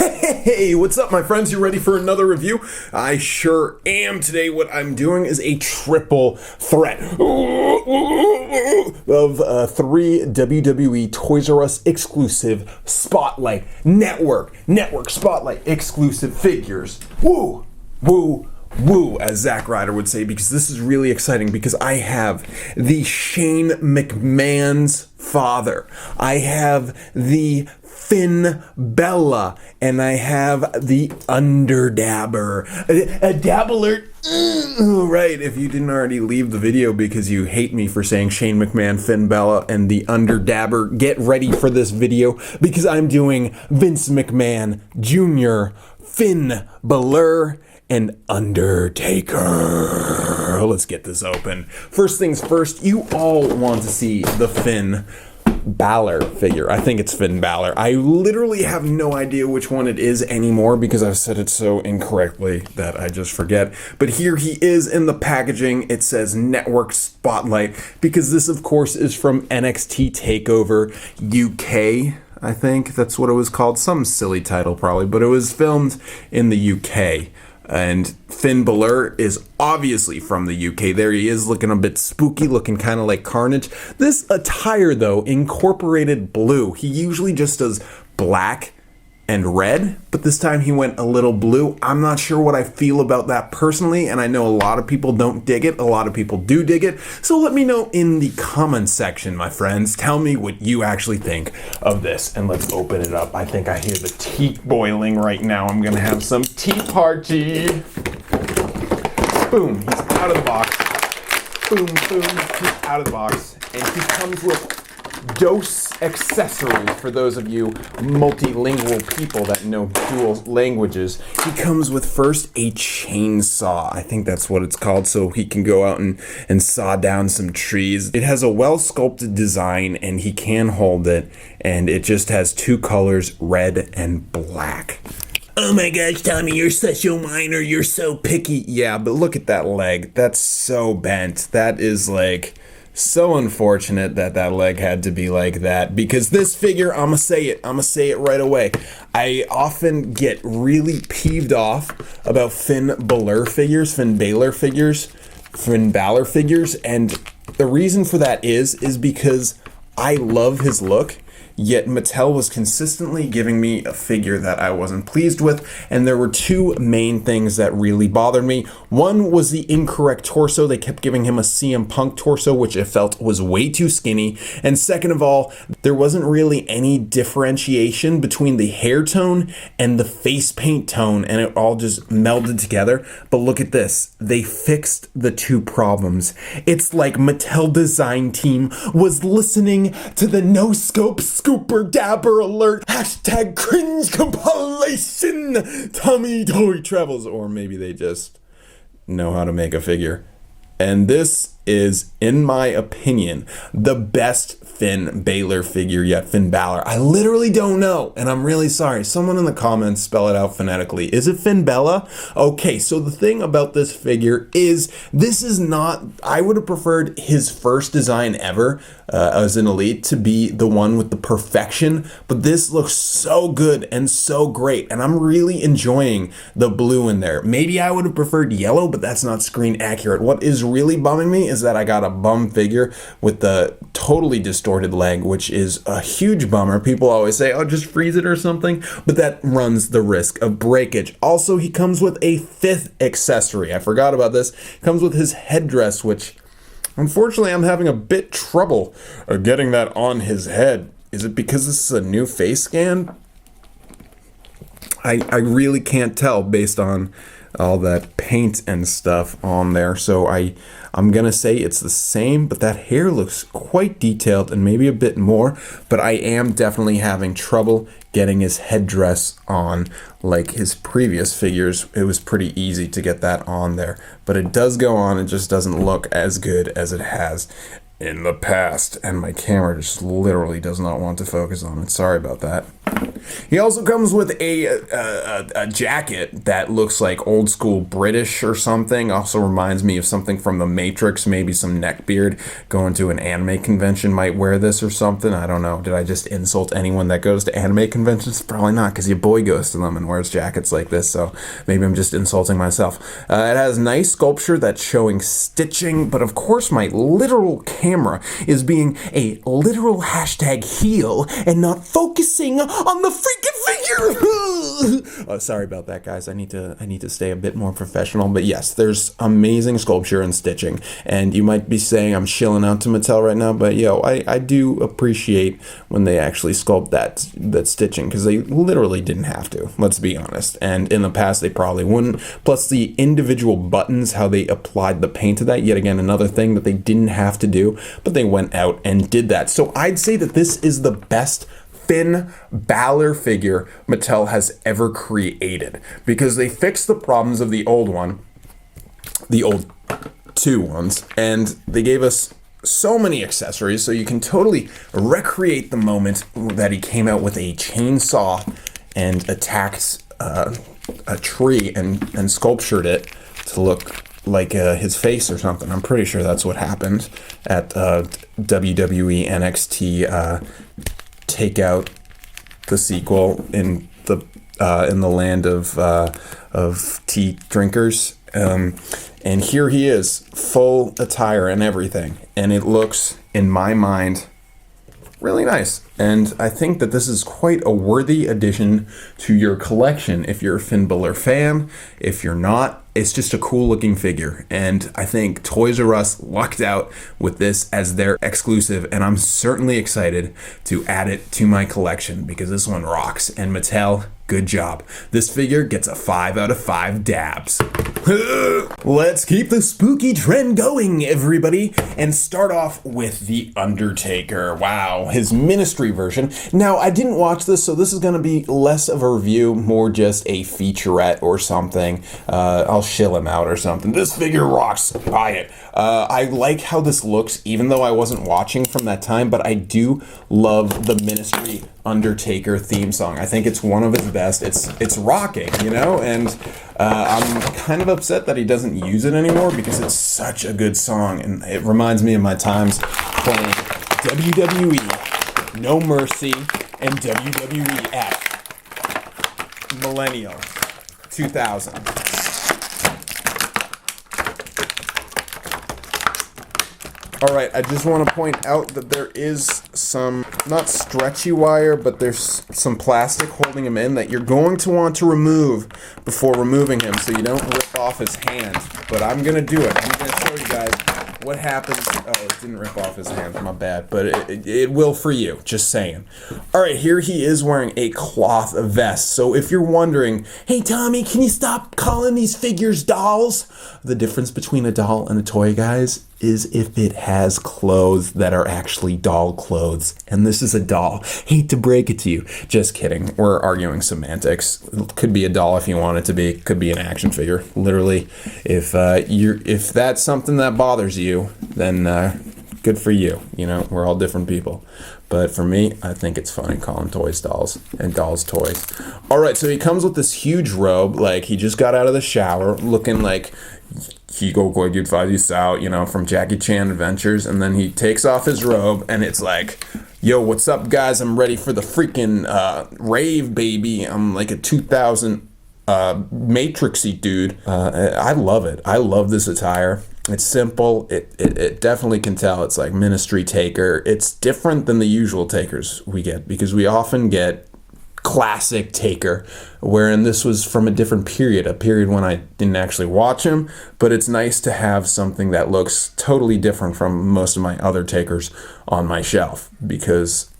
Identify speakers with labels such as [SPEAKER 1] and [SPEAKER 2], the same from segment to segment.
[SPEAKER 1] Hey, what's up, my friends? You ready for another review? I sure am. Today, what I'm doing is a triple threat of 3 WWE Toys R Us exclusive Spotlight Network Spotlight exclusive figures. Woo! Woo! Woo, as Zack Ryder would say, because this is really exciting because I have the Shane McMahon's father. I have the Finn Balor, and I have the Underdabber. A dabbler. Right, if you didn't already leave the video because you hate me for saying Shane McMahon, Finn Balor, and the Underdabber, get ready for this video because I'm doing Vince McMahon Jr., Finn Balor, and Undertaker. Let's get this open. First things first, you all want to see the Finn Balor figure. I think it's Finn Balor. I literally have no idea which one it is anymore because I've said it so incorrectly that I just forget. But here he is in the packaging. It says Network Spotlight because this, of course, is from NXT TakeOver UK. I think that's what it was called. Some silly title probably, but it was filmed in the UK. And Finn Balor is obviously from the UK. There he is, looking a bit spooky, looking kind of like Carnage. This attire, though, incorporated blue. He usually just does black and red, but this time he went a little blue. I'm not sure what I feel about that personally, and I know a lot of people don't dig it. A lot of people do dig it. So let me know in the comments section, my friends. Tell me what you actually think of this, and let's open it up. I think I hear the tea boiling right now. I'm gonna have some tea party. Boom, he's out of the box. Boom, boom, he's out of the box. And he comes with DOS accessories for those of you multilingual people that know dual languages. He comes with first a chainsaw. I think that's what it's called, so he can go out and saw down some trees. It has a well-sculpted design, and he can hold it, and it just has 2 colors, red and black. Oh my gosh, Tommy, you're such a whiner. You're so picky. Yeah, but look at that leg. That's so bent. That is like so unfortunate that that leg had to be like that, because this figure, I'ma say it right away. I often get really peeved off about Finn Balor figures, and the reason for that is because I love his look. Yet Mattel was consistently giving me a figure that I wasn't pleased with, and there were 2 main things that really bothered me. One was the incorrect torso. They kept giving him a CM Punk torso, which I felt was way too skinny. And second of all, there wasn't really any differentiation between the hair tone and the face paint tone, and it all just melded together. But look at this. They fixed the 2 problems. It's like Mattel design team was listening to the no-scope Scooper Dabber alert, hashtag cringe compilation, Tommy Toy Travels, or maybe they just know how to make a figure. And this is, in my opinion, the best Finn Balor figure yet. Finn Balor. I literally don't know, and I'm really sorry. Someone in the comments spell it out phonetically. Is it Finn Balor? Okay, so the thing about this figure is this is not, I would have preferred his first design ever as an Elite to be the one with the perfection, but this looks so good and so great, and I'm really enjoying the blue in there. Maybe I would have preferred yellow, but that's not screen accurate. What is really bumming me is that I got a bum figure with the totally distorted leg, which is a huge bummer. People always say, oh, just freeze it or something, but that runs the risk of breakage. Also, he comes with a 5th accessory. I forgot about this. Comes with his headdress, which unfortunately I'm having a bit trouble getting that on his head. Is it because this is a new face scan? I really can't tell based on all that paint and stuff on there, so I'm gonna say it's the same, but that hair looks quite detailed and maybe a bit more, but I am definitely having trouble getting his headdress on like his previous figures. It was pretty easy to get that on there, but it does go on. It just doesn't look as good as it has in the past, and my camera just literally does not want to focus on it. Sorry about that. He also comes with a jacket that looks like old school British or something. Also reminds me of something from The Matrix, maybe some neckbeard. Going to an anime convention might wear this or something. I don't know. Did I just insult anyone that goes to anime conventions? Probably not, because your boy goes to them and wears jackets like this, so maybe I'm just insulting myself. It has nice sculpture that's showing stitching, but of course my literal camera is being a literal hashtag heel and not focusing on the freaking figure. Oh, sorry about that, guys. I need to stay a bit more professional. But yes, there's amazing sculpture and stitching. And you might be saying I'm shilling out to Mattel right now, but yo, I do appreciate when they actually sculpt that stitching, because they literally didn't have to. Let's be honest. And in the past, they probably wouldn't. Plus the individual buttons, how they applied the paint to that. Yet again, another thing that they didn't have to do, but they went out and did that. So I'd say that this is the best Finn Balor figure Mattel has ever created, because they fixed the problems of the old two ones, and they gave us so many accessories, so you can totally recreate the moment that he came out with a chainsaw and attacked a tree and sculptured it to look like his face or something. I'm pretty sure that's what happened at WWE NXT take out the sequel in the land of tea drinkers, and here he is, full attire and everything, and it looks, in my mind, really nice. And I think that this is quite a worthy addition to your collection if you're a Finn Balor fan. If you're not, it's just a cool looking figure. And I think Toys R Us lucked out with this as their exclusive, and I'm certainly excited to add it to my collection because this one rocks. And Mattel, good job. This figure gets a 5 out of 5 dabs. Let's keep the spooky trend going, everybody, and start off with the Undertaker. Wow, his ministry version. Now, I didn't watch this, so this is going to be less of a review, more just a featurette or something. I'll shill him out or something. This figure rocks. Buy it. I like how this looks, even though I wasn't watching from that time, but I do love the ministry Undertaker theme song. I think it's one of his best. It's rocking, you know, and I'm kind of upset that he doesn't use it anymore because it's such a good song, and it reminds me of my times playing WWE No Mercy and WWEF Millennial 2000. All right, I just want to point out that there is some, not stretchy wire, but there's some plastic holding him in that you're going to want to remove before removing him so you don't rip off his hand. But I'm going to do it. I'm going to show you guys what happens. Oh, it didn't rip off his hand, my bad, but it will for you, just saying. All right, here he is wearing a cloth vest. So if you're wondering, hey, Tommy, can you stop calling these figures dolls? The difference between a doll and a toy, guys, is if it has clothes that are actually doll clothes. And this is a doll. Hate to break it to you. Just kidding. We're arguing semantics. It could be a doll if you want it to be. Could be an action figure. Literally, if that's something that bothers you, then good for you. You know, we're all different people. But for me, I think it's funny calling toys dolls and dolls toys. All right, so he comes with this huge robe, like he just got out of the shower, looking like he go go you'd find this out, you know, from Jackie Chan Adventures, and then he takes off his robe, and it's like, yo, what's up, guys? I'm ready for the freaking rave, baby. I'm like a 2000 Matrixy dude. I love it. I love this attire. It's simple. It definitely can tell it's like ministry Taker. It's different than the usual Takers we get, because we often get classic Taker, wherein this was from a different period, a period when I didn't actually watch him, but it's nice to have something that looks totally different from most of my other Takers on my shelf, because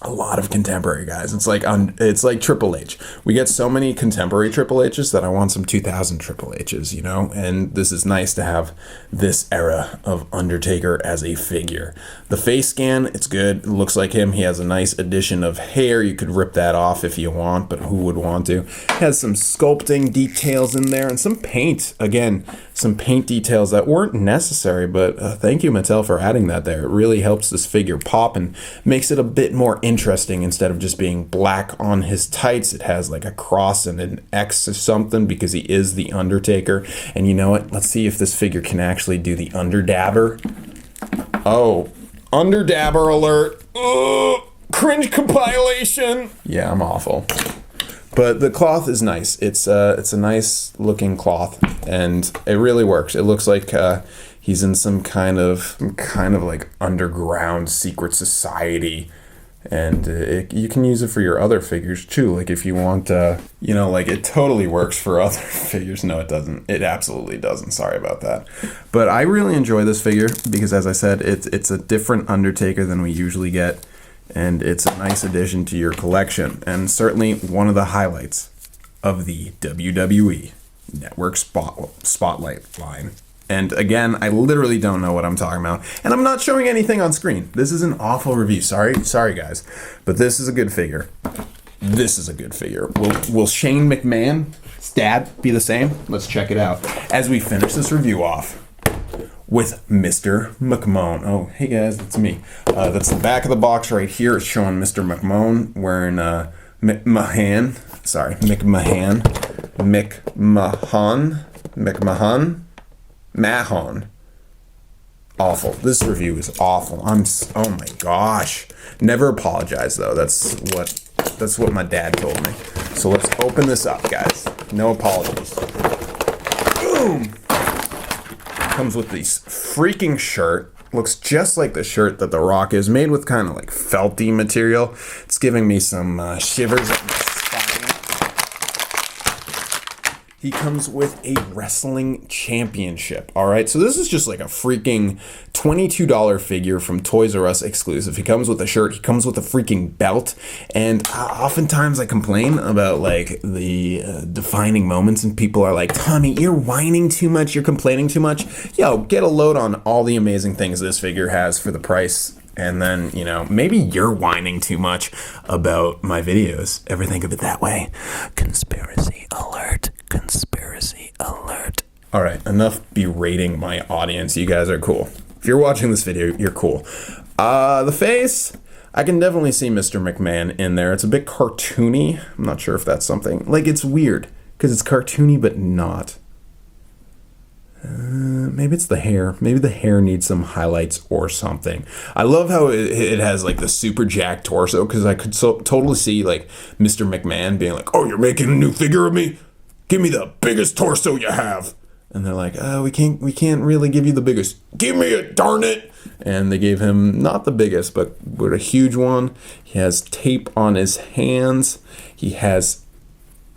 [SPEAKER 1] a lot of contemporary guys. It's like Triple H. We get so many contemporary Triple H's that I want some 2000 Triple H's, you know? And this is nice to have this era of Undertaker as a figure. The face scan, it's good. It looks like him. He has a nice addition of hair. You could rip that off if you want, but who would want to? Has some sculpting details in there and some paint. Again, some paint details that weren't necessary, but thank you, Mattel, for adding that there. It really helps this figure pop and makes it a bit more interesting. Instead of just being black on his tights, it has like a cross and an X or something because he is the Undertaker. And you know what? Let's see if this figure can actually do the Underdabber. Oh, Underdabber alert. Ugh, cringe compilation. Yeah, I'm awful. But the cloth is nice. It's a nice looking cloth, and it really works. It looks like he's in some kind of like underground secret society, and you can use it for your other figures too. Like if you want, you know, like it totally works for other figures. No, it doesn't. It absolutely doesn't. Sorry about that. But I really enjoy this figure because, as I said, it's a different Undertaker than we usually get. And it's a nice addition to your collection, and certainly one of the highlights of the WWE Network Spotlight line. And again, I literally don't know what I'm talking about, and I'm not showing anything on screen. This is an awful review. Sorry guys, but this is a good figure. This is a good figure. Will Shane McMahon's dad be the same? Let's check it out as we finish this review off with Mr. McMahon. Oh, hey guys, that's me. That's the back of the box right here. It's showing Mr. McMahon wearing McMahon. Awful. This review is awful. Oh my gosh. Never apologize though. That's what my dad told me. So let's open this up, guys. No apologies. Boom. Comes with this freaking shirt. Looks just like the shirt that The Rock is, made with kind of like felty material. It's giving me some shivers up my spine. He comes with a wrestling championship. All right, so this is just like a freaking $22 figure from Toys R Us exclusive. He comes with a shirt. He comes with a freaking belt. And oftentimes I complain about like the defining moments, and people are like, Tommy, you're whining too much. You're complaining too much. Yo, get a load on all the amazing things this figure has for the price. And then, you know, maybe you're whining too much about my videos. Ever think of it that way? Conspiracy alert. Conspiracy alert. All right, enough berating my audience. You guys are cool. If you're watching this video, you're cool. The face, I can definitely see Mr. McMahon in there. It's a bit cartoony. I'm not sure if that's something. Like, it's weird because it's cartoony, but not. Maybe it's the hair. Maybe the hair needs some highlights or something. I love how it has like the super jacked torso, because I could totally see like Mr. McMahon being like, "Oh, you're making a new figure of me? Give me the biggest torso you have." And they're like, "Oh, we can't really give you the biggest. Give me it, darn it!" And they gave him not the biggest, but a huge one. He has tape on his hands. He has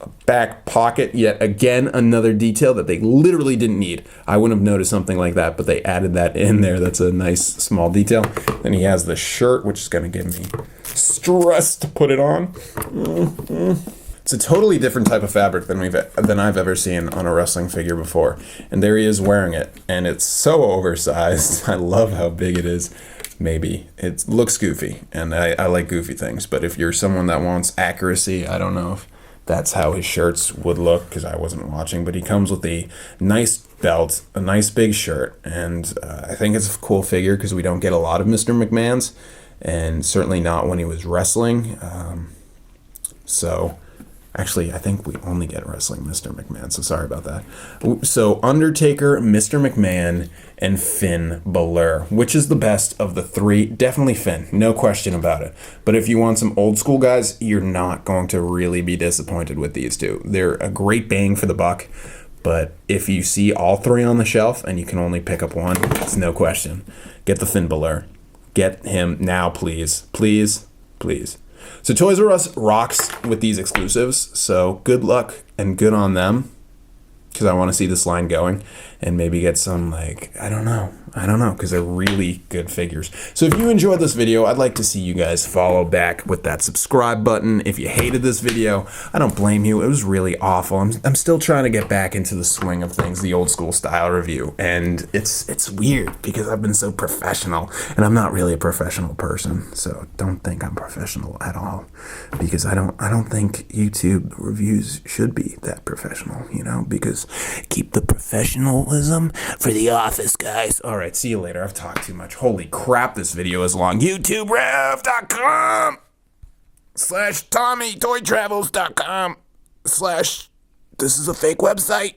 [SPEAKER 1] a back pocket, yet again another detail that they literally didn't need. I wouldn't have noticed something like that, but they added that in there. That's a nice small detail. Then he has the shirt, which is going to give me stress to put it on. It's a totally different type of fabric than I've ever seen on a wrestling figure before. And there he is wearing it, and it's so oversized. I love how big it is. Maybe it looks goofy, and I like goofy things, but if you're someone that wants accuracy, I don't know if that's how his shirts would look, because I wasn't watching. But he comes with a nice belt, a nice big shirt, and I think it's a cool figure because we don't get a lot of Mr. McMahon's, and certainly not when he was wrestling. So actually, I think we only get wrestling Mr. McMahon, so sorry about that. So Undertaker, Mr. McMahon, and Finn Balor. Which is the best of the three? Definitely Finn, no question about it. But if you want some old school guys, you're not going to really be disappointed with these two. They're a great bang for the buck, but if you see all three on the shelf and you can only pick up one, it's no question. Get the Finn Balor. Get him now, please. Please, please. So Toys R Us rocks with these exclusives, so good luck and good on them, because I want to see this line going and maybe get some, like, I don't know, because they're really good figures. So if you enjoyed this video, I'd like to see you guys follow back with that subscribe button. If you hated this video, I don't blame you. It was really awful. I'm still trying to get back into the swing of things, the old school style review, and it's weird because I've been so professional, and I'm not really a professional person, so don't think I'm professional at all, because I don't think YouTube reviews should be that professional, you know, because keep the professionalism professionalism for the office, guys. All right, see you later. I've talked too much. Holy crap, this video is long. YouTuberev.com/TommyToyTravels.com/ this is a fake website.